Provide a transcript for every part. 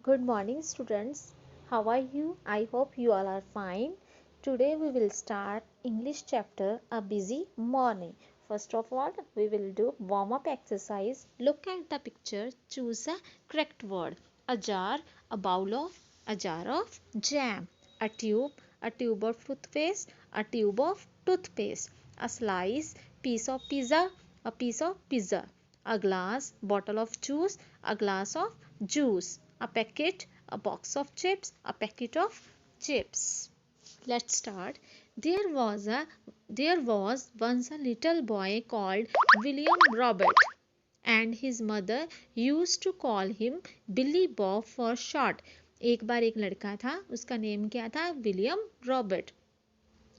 Good morning, students. How are you? I hope you all are fine. Today we will start English chapter A Busy Morning. First of all, we will do warm up exercise. Look at the picture, choose a correct word. A jar, a jar of jam. A tube of toothpaste, a tube of toothpaste. A slice, piece of pizza, a piece of pizza. A glass, bottle of juice, a glass of juice. A packet, a box of chips, a packet of chips. Let's start. There was once a little boy called William Robert, and his mother used to call him Billy Bob for short. एक बार एक लड़का था, उसका name क्या था? William Robert.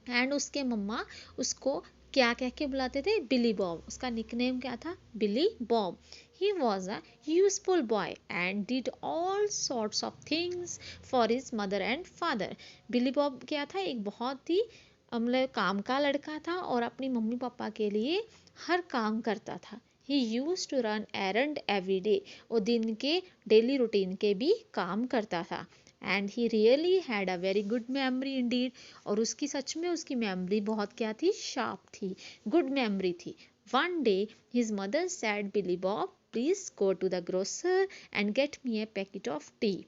And उसके मम्मा उसको क्या कह के बुलाते थे? बिली बॉब। उसका निकनेम क्या था? Billy Bob. He was a useful boy and did all sorts of things for his mother and father. Billy Bob क्या था? एक बहुत ही मतलब काम का लड़का था और अपनी मम्मी पापा के लिए हर काम करता था। He used to run errand every day. वो दिन के डेली रूटीन के भी काम करता था। And he really had a very good memory Indeed. और उसकी सच में उसकी मेमोरी बहुत क्या थी? शार्प थी, गुड मेमोरी थी। One day his mother said Billy Bob please go to the grocer and get me a packet of tea.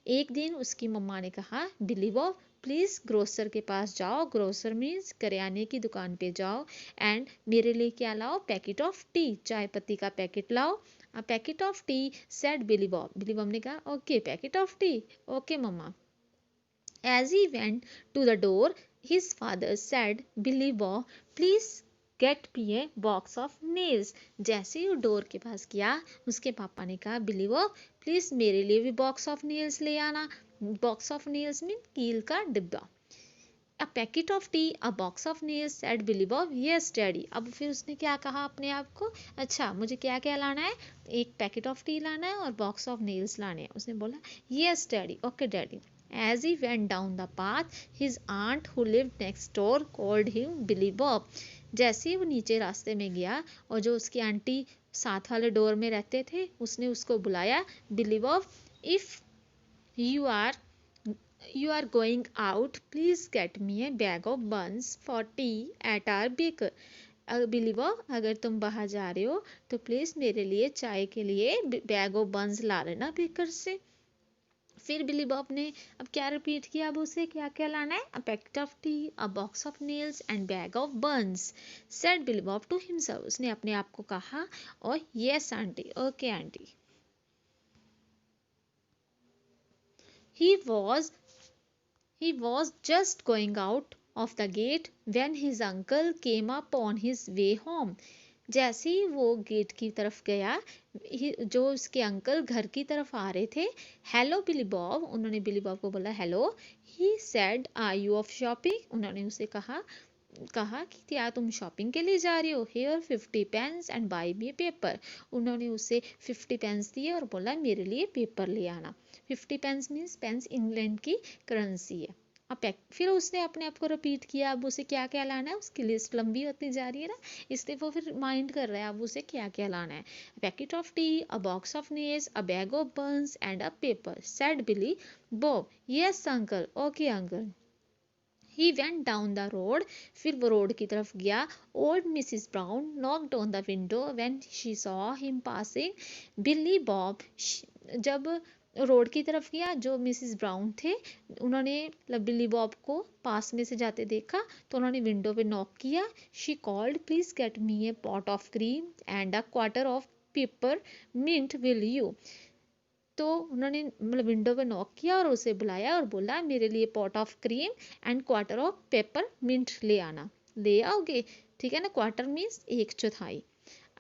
एक दिन उसकी मम्मा ने कहा, बिली बॉब प्लीज ग्रोसर के पास जाओ। ग्रोसर मीन्स करियाने की दुकान पे जाओ एंड मेरे लिए क्या लाओ? पैकेट ऑफ टी, चाय पत्ती का पैकेट लाओ। A packet of tea, said Billy Bob. Billy Bob ने कहा, okay packet of tea, okay mama. As he went to the door, his father said, Billy Bob, please get me a box of nails. जैसे ही वो door के पास गया, उसके पापा ने कहा, बिली बॉब प्लीज मेरे लिए भी बॉक्स ऑफ नेल्स ले आना। बॉक्स ऑफ नेल्स मीन कील का डिब्बा। A packet of tea, a box of nails, said Billy Bob, yes daddy. अब फिर उसने क्या कहा अपने आप को? अच्छा मुझे क्या क्या लाना है? एक पैकेट ऑफ टी लाना है और बॉक्स ऑफ नेल्स लाने हैं। उसने बोला, yes daddy, okay daddy. As he went down the path, his aunt who lived next door called him Billy Bob. जैसे ही वो नीचे रास्ते में गया और जो उसकी आंटी साथ वाले डोर में रहते थे, उसने उसको बुलाया, Billy Bob, if you are you are going out, please get me a bag of buns for tea at our baker. Billy Bob अगर तुम बाहर जा रहे हो तो प्लीज मेरे लिए चाय के लिए बैग ऑफ बंस ला लेना बेकर से। फिर बिली बॉब ने अब क्या रिपीट किया? अब उसे क्या क्या लाना है? A packet of tea, a box of nails and bag of buns, said Billy Bob to himself. उसने अपने आप को कहा, और yes aunty, okay aunty. He was He was just going out of the gate when his uncle came up on his way home. जैसे ही वो gate की तरफ गया, जो उसके अंकल घर की तरफ आ रहे थे, हेलो बिली बॉब, उन्होंने बिली बॉब को बोला hello. He said, are you off shopping? उन्होंने उसे कहा कि क्या तुम शॉपिंग के लिए जा रही हो? Here 50 pence and buy me paper. उन्होंने उसे 50 पेन्स दिए और बोला मेरे लिए पेपर ले आना। 50 पेन्स मीन्स पेन्स इंग्लैंड की करेंसी है। फिर उसने अपने आप को रिपीट किया, अब उसे क्या क्या लाना है? उसकी लिस्ट लंबी होती जा रही है ना, इसलिए वो फिर माइंड कर रहा है अब उसे क्या क्या लाना है। Packet of tea, a box of nails, a bag of buns and a paper, said Billy Bob, yes uncle, okay uncle. He went down the road. फिर वो रोड की तरफ गया। Old Mrs Brown knocked on the window when she saw him passing. Billy Bob जब road की तरफ गया, जो मिसिस ब्राउन थे उन्होंने बिली बॉब को पास में से जाते देखा तो उन्होंने विंडो पे नॉक किया। She called, please get me a pot of cream and a quarter of peppermint, will you. तो उन्होंने मतलब विंडो पे नॉक किया और उसे बुलाया और बोला मेरे लिए pot of cream and quarter of peppermint ले आना। ले आओगे? ठीक है ना, क्वार्टर मीन्स एक चौथाई।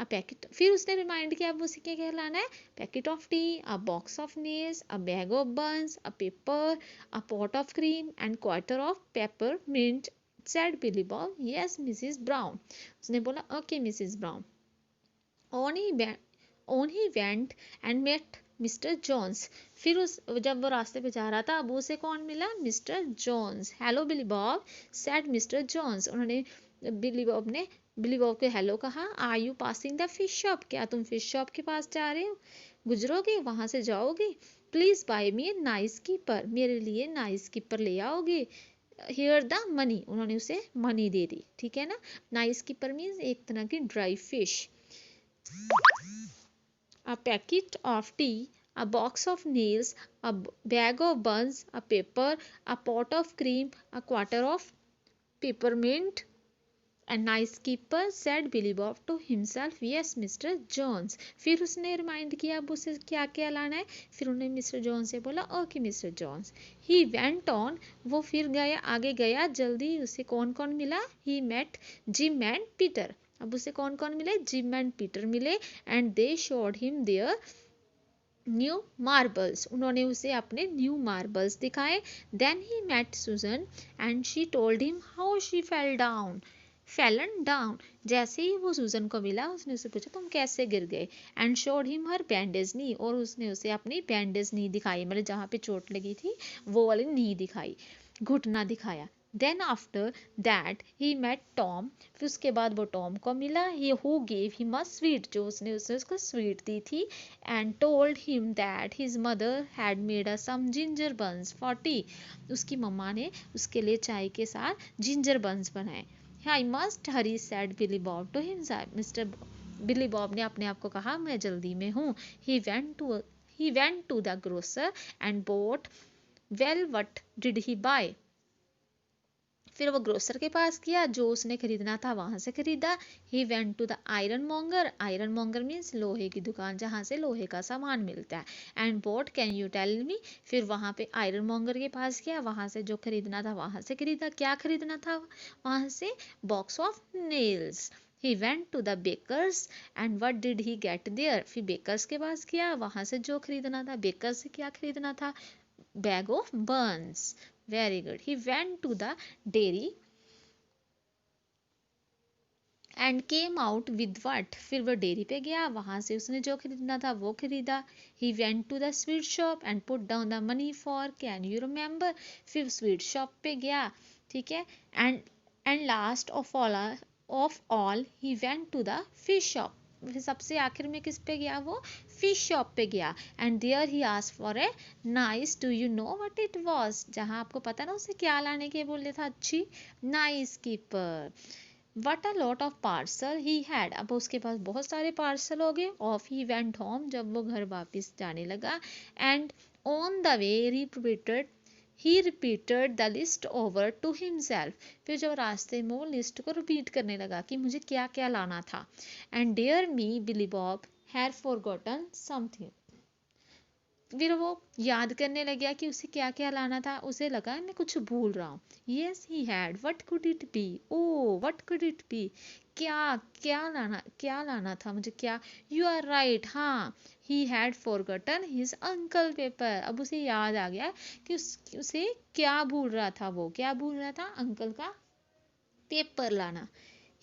अ पैकेट, फिर उसने रिमाइंड किया अब उसे क्या क्या लाना है? Packet of tea, a box of nails, a bag of buns, a paper, a pot of cream and quarter of peppermint, said Billy Bob, yes Mrs Brown. उसने बोला okay Mrs Brown. On he on he went and met Mr Jones. फिर उस जब वो रास्ते पे जा रहा था, अब उसे कौन मिला? Mr Jones. Hello Billy Bob, said Mr Jones. उन्होंने बिली बॉब ने बिली बॉब को हेलो कहा। Are you passing the fish shop, क्या तुम फिश शॉप के पास जा रहे हो, गुजरोगे, वहां से जाओगे? Please buy me a nice kipper, मेरे लिए नाइस कीपर ले आओगे। हियर द मनी, उन्होंने उसे मनी दे दी, ठीक है ना। नाइस कीपर मीन्स एक तरह की dry fish. A packet of tea, a box of nails, a bag of buns, a paper, a pot of cream, a quarter of peppermint. A nice keeper said Billy Bob to himself, yes Mr. Jones. फिर उसने remind किया अब उसे क्या क्या लाना है। फिर उन्होंने मिस्टर जॉन्स से बोला okay Mr Jones. He went on, वो फिर गया, आगे गया जल्दी। उसे कौन कौन मिला? He met Jim and Peter. अब उसे कौन कौन मिले? जिम एंड पीटर मिले। And they showed him their new marbles, उन्होंने उसे अपने न्यू मार्बल्स दिखाए। Then he met Susan and she told him how she fallen down. जैसे ही वो सुजन को मिला उसने उससे पूछा तुम कैसे गिर गए। And showed him her bandage knee, और उसने उसे अपनी बैंडेज नी दिखाई, मतलब जहाँ पे चोट लगी थी वो वाली नी दिखाई, घुटना दिखाया। Then after that he met Tom, फिर उसके बाद वो टॉम को मिला। He who gave him a sweet, जो उसने उसको स्वीट दी थी। And told him that his mother had made a some ginger buns for tea, उसकी मम्मा ने उसके लिए चाय के साथ जिंजर बन्स बनाए। I must hurry said Billy Bob to himself, mister Billy Bob ने अपने आप को कहा मैं जल्दी में हूँ। He went to the grocer and bought, well what did he buy, फिर वो ग्रोसर के पास गया, जो उसने खरीदना था वहां से खरीदा। He went to the ironmonger means लोहे की दुकान, जहां से लोहे का सामान मिलता है। And bought can you tell me, फिर वहां पे आयरन मॉन्गर के पास गया, वहां से जो खरीदना था वहां से खरीदा। क्या खरीदना था वहां से? Box of nails. He went to the bakers and what did he get there, फिर बेकर्स के पास गया, वहां से जो खरीदना था। बेकर्स से क्या खरीदना था? Bag of buns. Very good. He went to the dairy and came out with what, फिर वो डेयरी पे गया, वहां से उसने जो खरीदना था वो खरीदा। He went to the sweet shop and put down the money for, can you remember, फिर स्वीट शॉप पे गया, ठीक है। And last of all he went to the fish shop, सबसे आखिर में किस पे गया वो? फिश शॉप पे गया। And there he asked for a nice, do you know what it was, जहां आपको पता ना उसे क्या लाने के बोले था? अच्छी nice keeper. What a lot of parcel he had, अब उसके पास बहुत सारे पार्सल हो गए। ऑफ ही वेंट होम, जब वो घर वापस जाने लगा। And on the way he repeated the list over to himself, फिर जब रास्ते में वो लिस्ट को रिपीट करने लगा कि मुझे क्या क्या लाना था। And dear me Billy Bob had forgotten something, फिर वो याद करने लग गया कि उसे क्या क्या लाना था। उसे लगा मैं कुछ भूल रहा हूँ। Yes he had, what could it be, oh what could it be, क्या क्या लाना था मुझे, क्या? यू आर राइट, हाँ। He had forgotten his uncle paper, अब उसे याद आ गया कि उसे क्या भूल रहा था। वो क्या भूल रहा था? अंकल का पेपर लाना।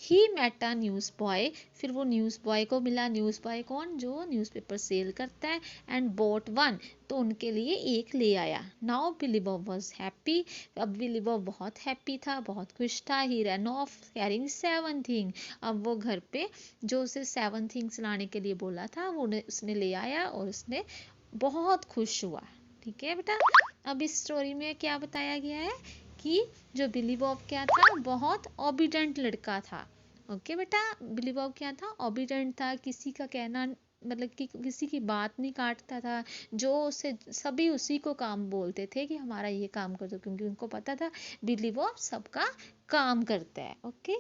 He met a news boy, फिर वो न्यूज़ बॉय को मिला। न्यूज़ बॉय कौन? जो न्यूज़पेपर सेल करता है। एंड बोट वन, तो उनके लिए एक ले आया। Now Billy Bob was happy, अब बिली बॉब बहुत हैप्पी था, बहुत खुश था। He ran off carrying 7 thing, अब वो घर पे जो उसे 7 थिंग्स लाने के लिए बोला था वो उसने ले आया और उसने बहुत खुश हुआ। ठीक है बेटा, अब इस स्टोरी में क्या बताया गया है कि जो बिली बॉब क्या था, बहुत ओबीडेंट लड़का था। ओके बेटा, बिली बॉब क्या था? ओबीडेंट था, किसी का कहना मतलब कि किसी की बात नहीं काटता था। जो उसे सभी उसी को काम बोलते थे कि हमारा ये काम कर दो, क्योंकि उनको पता था बिली बॉब सबका काम करता है। ओके।